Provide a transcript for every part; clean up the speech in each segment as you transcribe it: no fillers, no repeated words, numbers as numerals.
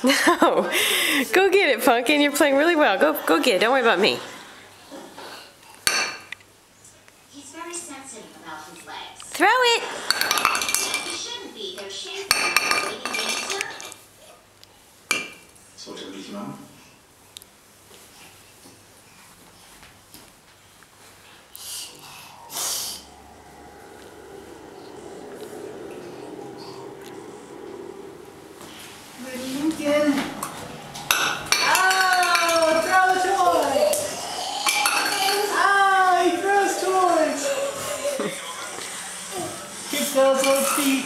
No. Go get it, Pumpkin. You're playing really well. Go get it. Don't worry about me. He's very sensitive about his legs. Throw it. He shouldn't be. They're shaped. So to meet Mom. Lincoln. Oh, throw the toy. Oh, he throws toys. Kick those little feet.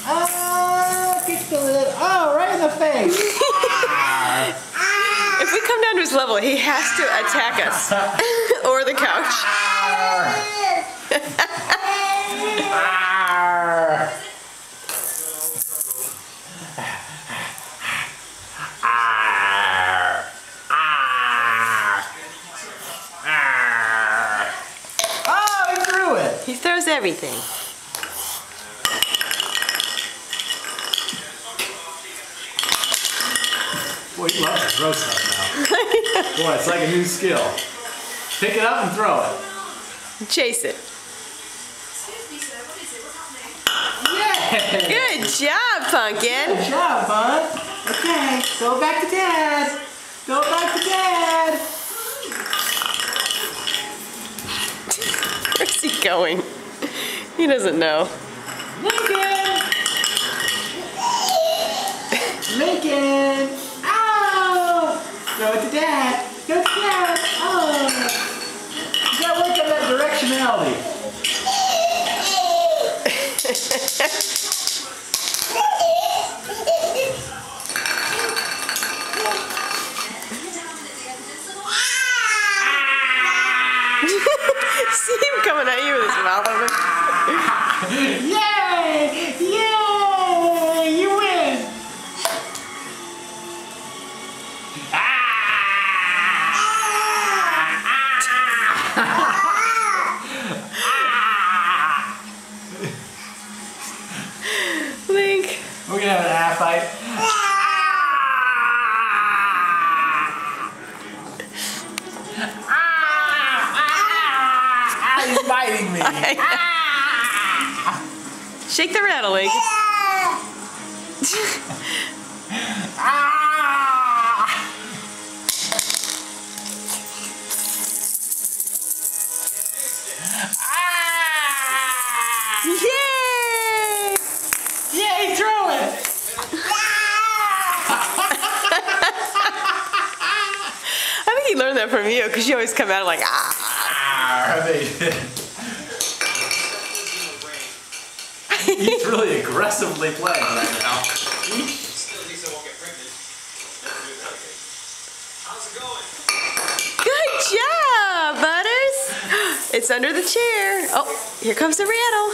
Oh, kick the little. Oh, right in the face. If we come down to his level, he has to attack us. Or the couch. Oh, he threw it. He throws everything. Boy, he loves to throw stuff now. Boy, it's like a new skill. Pick it up and throw it. Chase it. Yeah! Good job, Pumpkin. Good job, bud. Okay, go back to Dad. Go back to Dad. Where's he going? He doesn't know. Lincoln! Lincoln! Ow! Throw it to Dad. Go to Dad. Oh! You gotta work on that directionality. See him coming at you with his mouth open. Yay! Yay! You win! Link. We're gonna have an ass fight. He's biting me. Shake the rattle, Link. Yay! Yay, throw it! I think he learned that from you because you always come out like, ah. He's really aggressively playing right now. Good job, Butters. It's under the chair. Oh, here comes the rattle.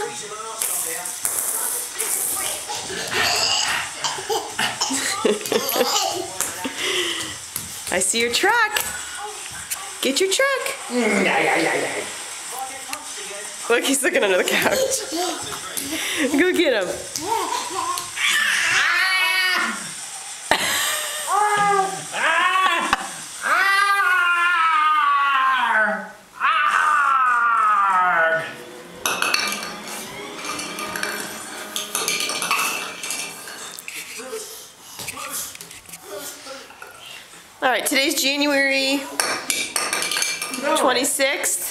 I see your truck. Get your truck. Look, he's looking under the couch. Go get him. All right, today's January 26th.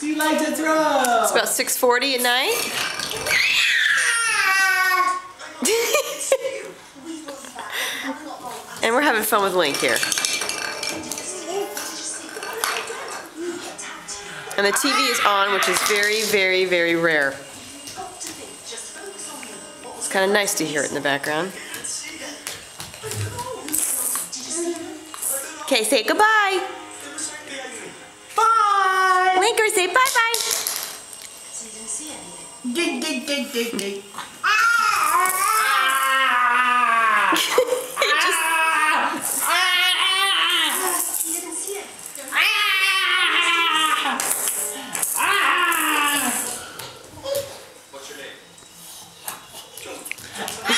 You like to throw. It's about 6:40 at night. And we're having fun with Link here. And the TV is on, which is very, very, very rare. It's kind of nice to hear it in the background. Okay, say goodbye. Bye! Linker, say bye-bye. Dig, dig, dig, dig, dig. Is